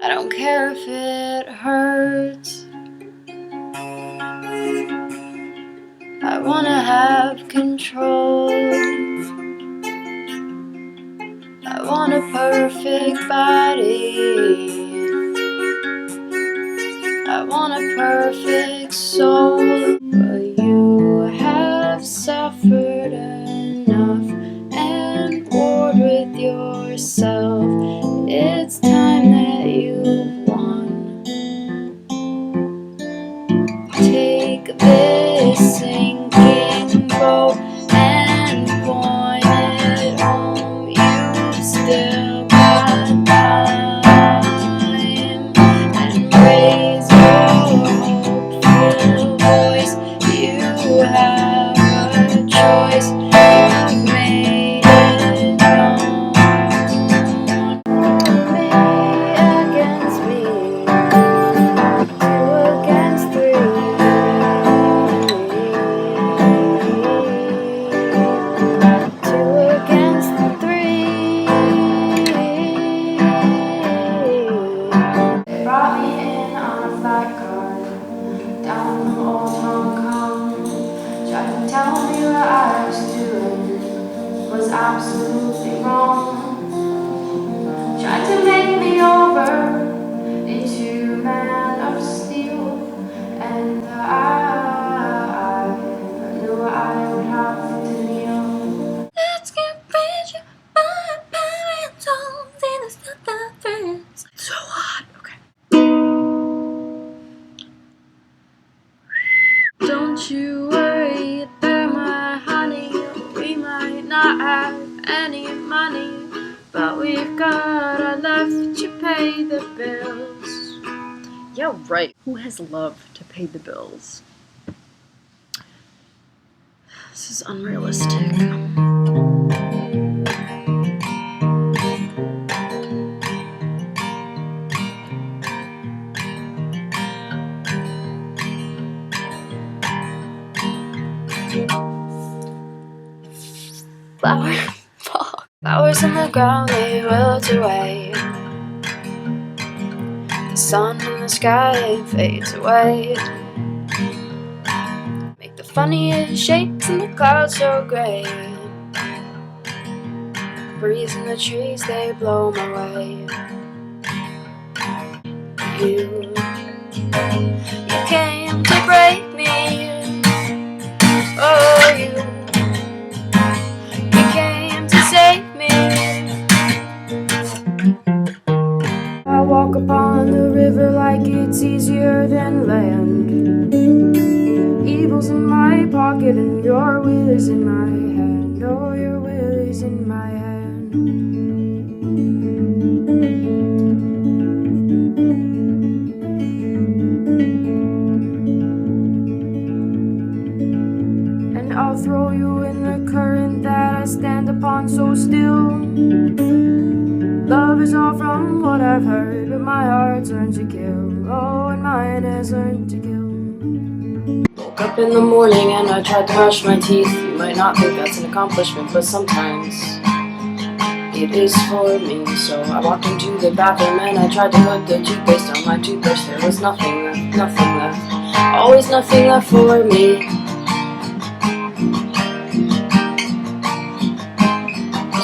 I don't care if it hurts. I wanna have control. I want a perfect body. I want a perfect soul. But you have suffered enough and warred with yourself. It's time that you've won. Take this sinking boat and point it home. You've still got time, and raise your hopeful voice. You have a choice. You've made it known. Me against me, 2 against 3. 2 against 3. They brought me in on a flat car down old Hong Kong. Tried to tell me what I was doing was absolutely wrong. Tried to make me over into a man of steel, and I knew I would have to kneel. Let's get rich by parents, all in the stuff that fits. So hot. Okay. Don't you worry about my honey. We might not have any money, but we've got enough to pay the bills. Yeah, right. Who has love to pay the bills? This is unrealistic. Flowers on the ground, they wilt away. The sun in the sky fades away. Make the funniest shapes in the clouds so gray. Breeze in the trees, they blow my way. You came to break me. Oh, you came to save me. I walk upon the river like it's easier than land. Evil's in my pocket and your will is in my hand. Oh, your will is in my hand. And I'll throw you in the current that I stand upon so still. Love is all from what I've heard, but my heart's learned to kill. Oh, and mine has learned to kill. Woke up in the morning and I tried to brush my teeth. You might not think that's an accomplishment, but sometimes it is for me. So I walked into the bathroom and I tried to put the toothpaste on my toothbrush. There was nothing left, always nothing left for me.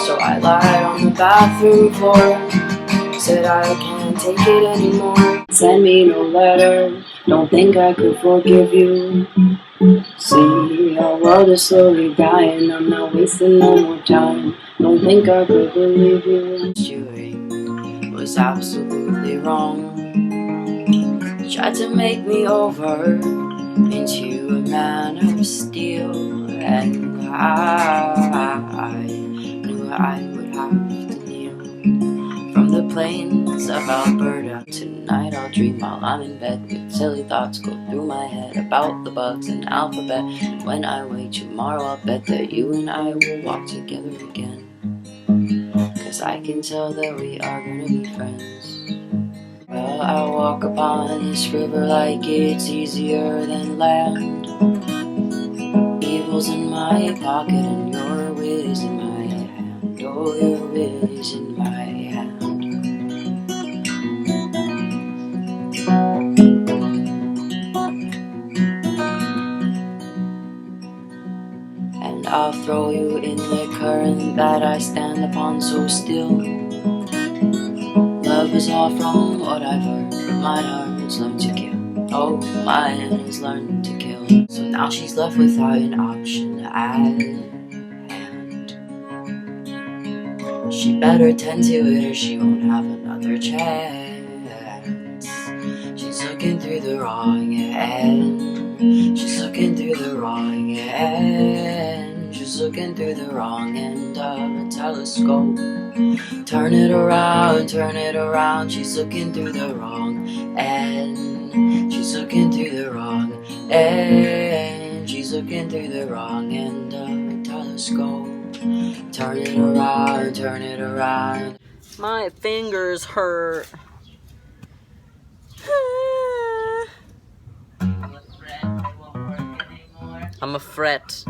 So I lied on the bathroom floor, said I can't take it anymore. Send me no letter, don't think I could forgive you. See, our world is slowly dying, I'm not wasting no more time. Don't think I could believe you. Doing was absolutely wrong. You tried to make me over into a man of steel, and I knew I would have to kneel. From the plains of Alberta, tonight I'll dream while I'm in bed, with silly thoughts go through my head about the bugs and alphabet. When I wake tomorrow, I'll bet that you and I will walk together again, 'cause I can tell that we are gonna be friends. Well, I walk upon this river like it's easier than land. Evil's in my pocket and your will is in my hand. Oh, your will is in my hand. I'll throw you in the current that I stand upon so still. Love is all from what I've heard. My heart's learned to kill. Oh, my has learned to kill. So now she's left without an option at hand. She better tend to it or she won't have another chance. She's looking through the wrong end. She's looking through the wrong end. She's looking through the wrong end of a telescope. Turn it around, turn it around. She's looking through the wrong end. She's looking through the wrong end. She's looking through the wrong end of a telescope. Turn it around, turn it around. My fingers hurt. I'm a fret, they won't work anymore. I'm a fret.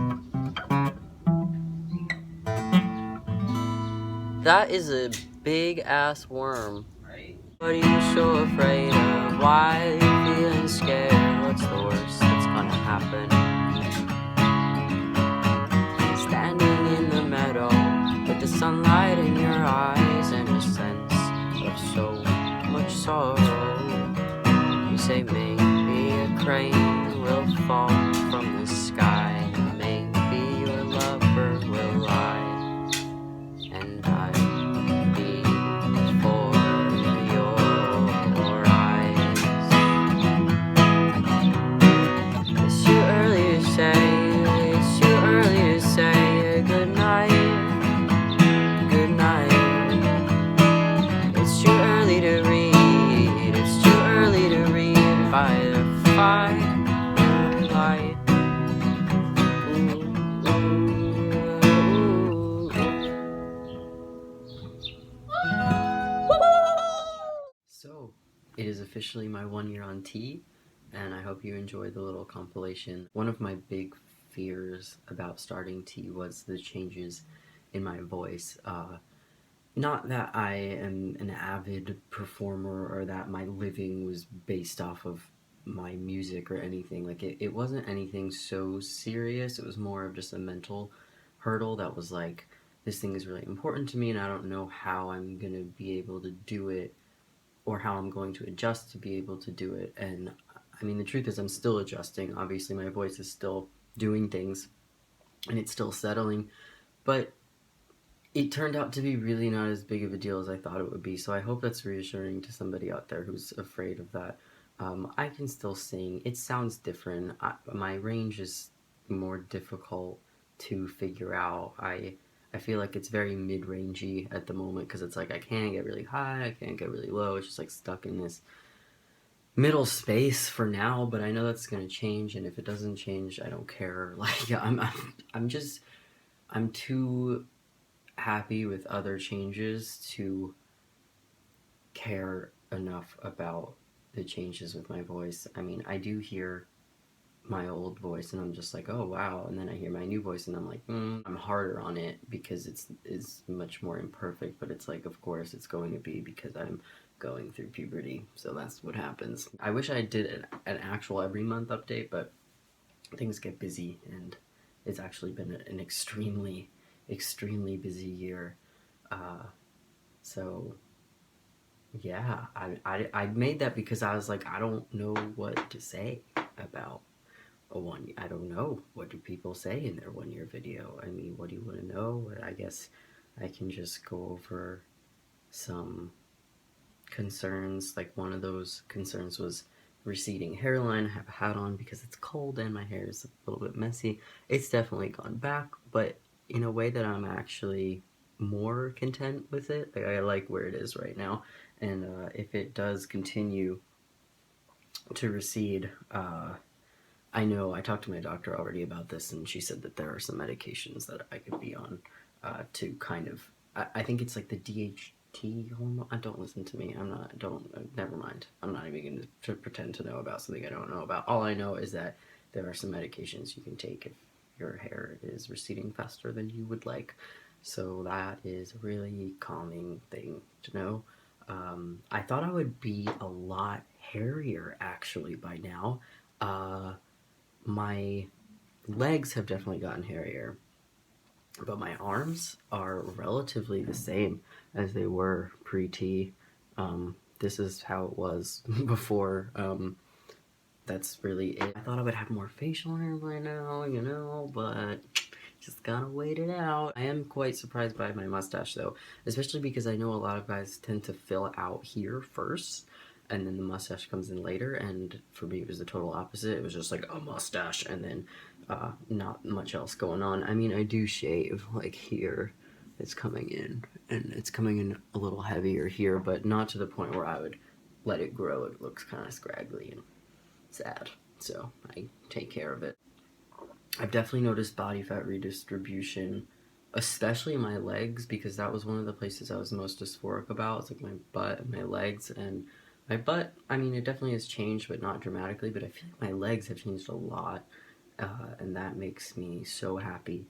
That is a big ass worm. Right? What are you so afraid of? Why are you feeling scared? What's the worst that's gonna happen? Standing in the meadow with the sunlight in your eyes and a sense of so much sorrow. You say maybe a crane will fall from the sky, and maybe your lover will lie, and I'll be for your eyes. It's too early to say, it's too early to say good night, good night. It's too early to read, it's too early to read by the firelight. So, it is officially my 1 year on T, and I hope you enjoyed the little compilation. One of my big fears about starting T was the changes in my voice. Not that I am an avid performer or that my living was based off of my music or anything. Like, it wasn't anything so serious. It was more of just a mental hurdle that was like, this thing is really important to me and I don't know how I'm gonna be able to do it or how I'm going to adjust to be able to do it. And I mean, the truth is I'm still adjusting. Obviously my voice is still doing things and it's still settling, but it turned out to be really not as big of a deal as I thought it would be. So I hope that's reassuring to somebody out there who's afraid of that. I can still sing. It sounds different. My range is more difficult to figure out. I feel like it's very mid-rangey at the moment because it's like I can't get really high, I can't get really low. It's just like stuck in this middle space for now, but I know that's gonna change, and if it doesn't change, I don't care. Like I'm too happy with other changes to care enough about the changes with my voice. I mean, I do hear my old voice and I'm just like, oh wow, and then I hear my new voice and I'm like, I'm harder on it because it's much more imperfect, but it's like, of course it's going to be because I'm going through puberty, so that's what happens. I wish I did an actual every month update, but things get busy and it's actually been an extremely busy year. So yeah, I made that because I was like, I don't know what to say about I don't know. What do people say in their 1 year video? I mean, what do you want to know? I guess I can just go over some concerns. Like, one of those concerns was receding hairline. I have a hat on because it's cold and my hair is a little bit messy. It's definitely gone back, but in a way that I'm actually more content with it. Like, I like where it is right now, and if it does continue to recede, I know I talked to my doctor already about this, and she said that there are some medications that I could be on to kind of. I think it's like the DHT hormone. Don't listen to me. I'm not. Don't. Never mind. I'm not even going to pretend to know about something I don't know about. All I know is that there are some medications you can take if your hair is receding faster than you would like. So that is a really calming thing to know. I thought I would be a lot hairier actually by now. My legs have definitely gotten hairier. but my arms are relatively the same as they were pre-T. This is how it was before. That's really it. I thought I would have more facial hair by now, you know, but just gotta wait it out. I am quite surprised by my mustache though, especially because I know a lot of guys tend to fill out here first and then the mustache comes in later, and for me it was the total opposite. It was just like a mustache and then not much else going on. I mean, I do shave like here. It's coming in, and it's coming in a little heavier here, but not to the point where I would let it grow. It looks kind of scraggly and sad, so I take care of it. I've definitely noticed body fat redistribution, especially in my legs, because that was one of the places I was most dysphoric about. It's like my butt and my legs. And my butt, I mean, it definitely has changed, but not dramatically. But I feel like my legs have changed a lot, and that makes me so happy.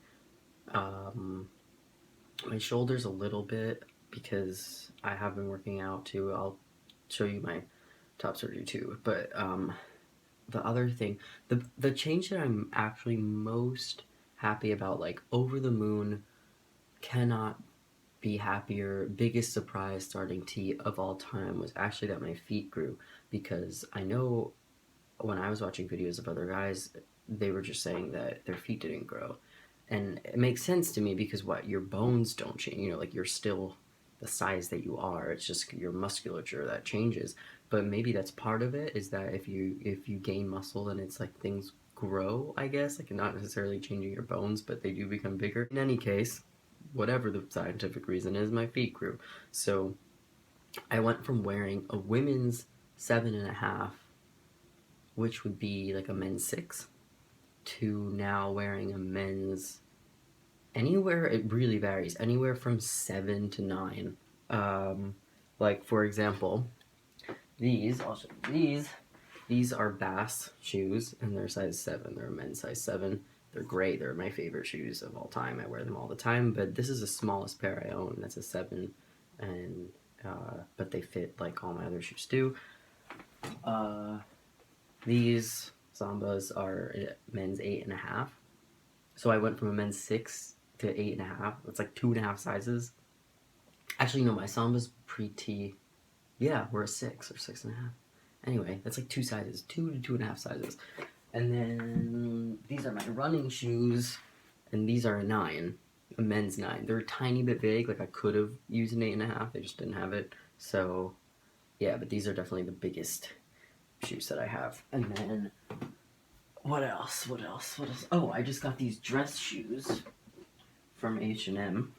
My shoulders a little bit because I have been working out too. I'll show you my top surgery too. But the other thing, the change that I'm actually most happy about, like over the moon, cannot be happier, biggest surprise starting T of all time was actually that my feet grew, because I know when I was watching videos of other guys, they were just saying that their feet didn't grow. And it makes sense to me because what, your bones don't change, you know, like you're still the size that you are. It's just your musculature that changes. But maybe that's part of it, is that if you gain muscle, then it's like things grow, I guess, like not necessarily changing your bones, but they do become bigger. In any case, whatever the scientific reason is, my feet grew. So I went from wearing a women's 7.5, which would be like a men's 6, to now wearing a men's, anywhere, it really varies, anywhere from 7 to 9. Like for example, I'll show you these are Bass shoes, and they're size 7. They're a men's size 7. They're great. They're my favorite shoes of all time. I wear them all the time, but this is the smallest pair I own. That's a 7, and but they fit like all my other shoes do. These Sambas are men's 8.5. So I went from a men's 6 to 8.5. It's like 2.5 sizes. Actually, no, my Samba's pre-T. Yeah, we're a 6 or 6.5. Anyway, that's like 2 sizes, 2 to 2.5 sizes. And then these are my running shoes, and these are a 9, a men's 9. They're a tiny bit big. Like I could have used an 8.5. They just didn't have it. So yeah, but these are definitely the biggest shoes that I have. And then what else? Oh, I just got these dress shoes from H&M,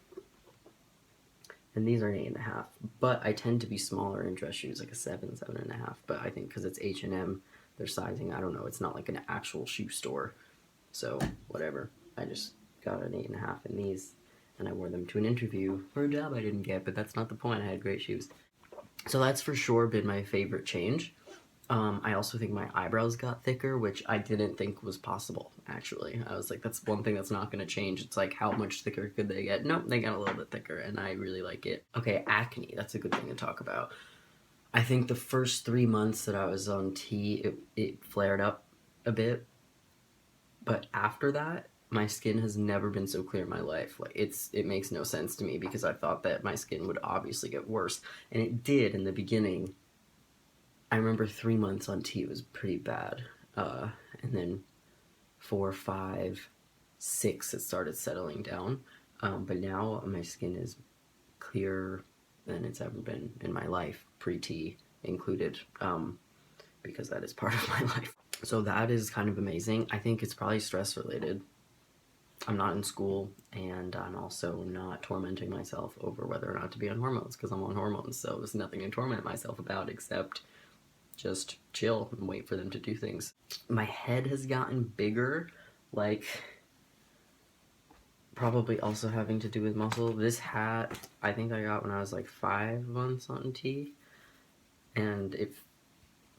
and these are an 8.5. But I tend to be smaller in dress shoes, like a 7, 7.5. But I think because it's H&M, their sizing, I don't know. It's not like an actual shoe store, so whatever. I just got an 8.5 in these, and I wore them to an interview for a job I didn't get. But that's not the point. I had great shoes. So that's for sure been my favorite change. I also think my eyebrows got thicker, which I didn't think was possible, actually. I was like, that's one thing that's not going to change. It's like, how much thicker could they get? Nope, they got a little bit thicker, and I really like it. Okay, acne, that's a good thing to talk about. I think the first 3 months that I was on T, it flared up a bit. But after that, my skin has never been so clear in my life. Like it makes no sense to me, because I thought that my skin would obviously get worse, and it did in the beginning. I remember 3 months on T, it was pretty bad. And then 4, 5, 6, it started settling down. But now my skin is clearer than it's ever been in my life, pre-T included, because that is part of my life. So that is kind of amazing. I think it's probably stress related. I'm not in school, and I'm also not tormenting myself over whether or not to be on hormones, because I'm on hormones, so there's nothing to torment myself about except just chill and wait for them to do things. My head has gotten bigger, like probably also having to do with muscle. This hat, I think I got when I was like 5 months on T, and it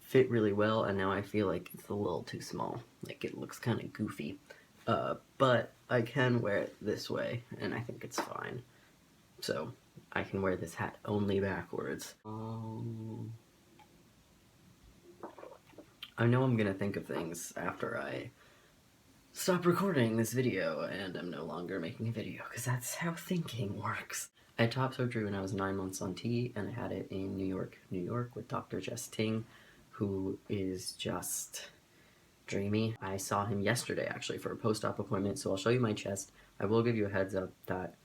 fit really well, and now I feel like it's a little too small. Like it looks kind of goofy. But I can wear it this way, and I think it's fine. So I can wear this hat only backwards. I know I'm gonna think of things after I stop recording this video, and I'm no longer making a video, because that's how thinking works. I had top surgery when I was 9 months on T, and I had it in New York, with Dr. Jess Ting, who is just dreamy. I saw him yesterday, actually, for a post-op appointment, so I'll show you my chest. I will give you a heads up that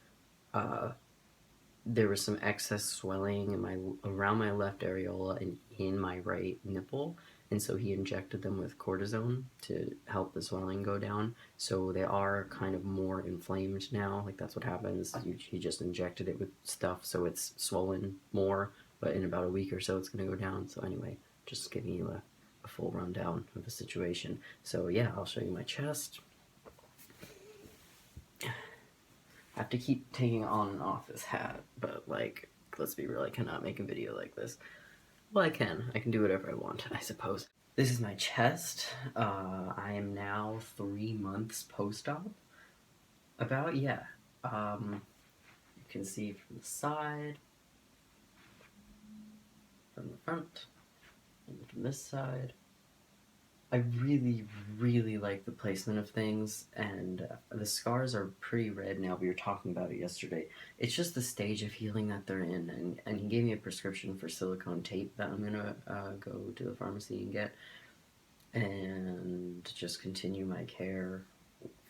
there was some excess swelling in around my left areola and in my right nipple, and so he injected them with cortisone to help the swelling go down. So they are kind of more inflamed now. Like, that's what happens. He just injected it with stuff, so it's swollen more, but in about a week or so it's going to go down. So anyway, just giving you a full rundown of the situation. So yeah, I'll show you my chest. I have to keep taking on and off this hat, but, like, let's be real, I cannot make a video like this. Well, I can do whatever I want, I suppose. This is my chest. I am now 3 months post-op. About, yeah. You can see from the side, from the front, and from this side. I really, really like the placement of things, and the scars are pretty red now. We were talking about it yesterday. It's just the stage of healing that they're in, and he gave me a prescription for silicone tape that I'm gonna go to the pharmacy and get, and just continue my care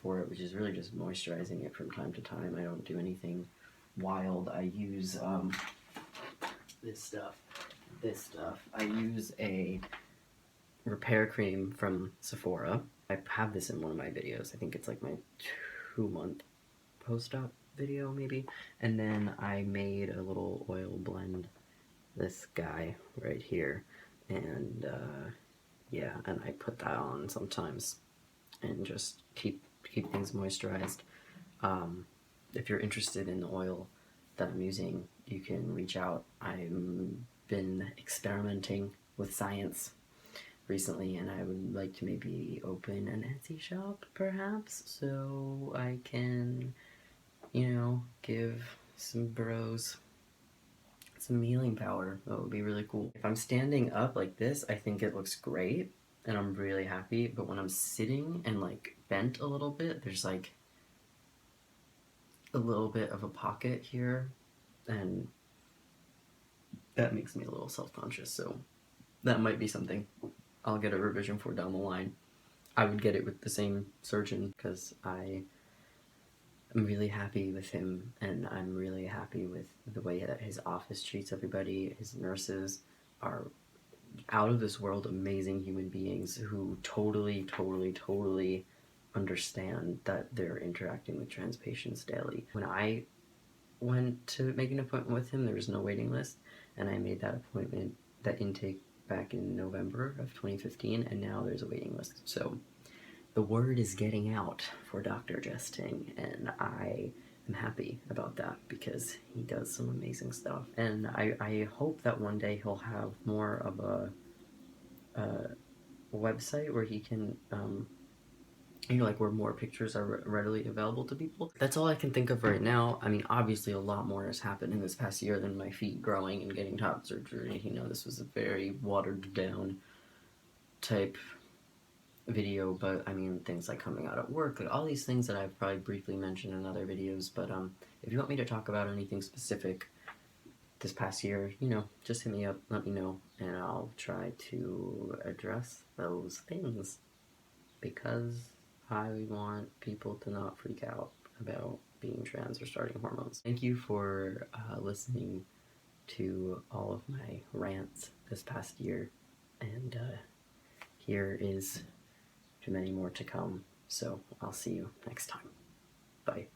for it, which is really just moisturizing it from time to time. I don't do anything wild. I use this stuff. I use a repair cream from Sephora. I have this in one of my videos. I think it's like my 2-month post-op video, maybe. And then I made a little oil blend, this guy right here, and yeah, and I put that on sometimes and just keep things moisturized. If you're interested in the oil that I'm using, you can reach out. I've been experimenting with science recently, and I would like to maybe open an Etsy shop, perhaps, so I can, you know, give some bros some healing power. That would be really cool. If I'm standing up like this, I think it looks great, and I'm really happy, but when I'm sitting and, like, bent a little bit, there's, like, a little bit of a pocket here, and that makes me a little self-conscious, so that might be something I'll get a revision for down the line. I would get it with the same surgeon, because I am really happy with him, and I'm really happy with the way that his office treats everybody. His nurses are out of this world amazing human beings who totally understand that they're interacting with trans patients daily. When I went to make an appointment with him, there was no waiting list, and I made that appointment, that intake, back in November of 2015, and now there's a waiting list. So the word is getting out for Dr. Jess Ting, and I am happy about that because he does some amazing stuff. And I hope that one day he'll have more of a website where he can, you know, like, where more pictures are readily available to people. That's all I can think of right now. I mean, obviously a lot more has happened in this past year than my feet growing and getting top surgery. You know, this was a very watered down type video, but I mean, things like coming out at work, like all these things that I've probably briefly mentioned in other videos. But if you want me to talk about anything specific this past year, you know, just hit me up, let me know, and I'll try to address those things, because I want people to not freak out about being trans or starting hormones. Thank you for listening to all of my rants this past year, and here is to many more to come, so I'll see you next time. Bye.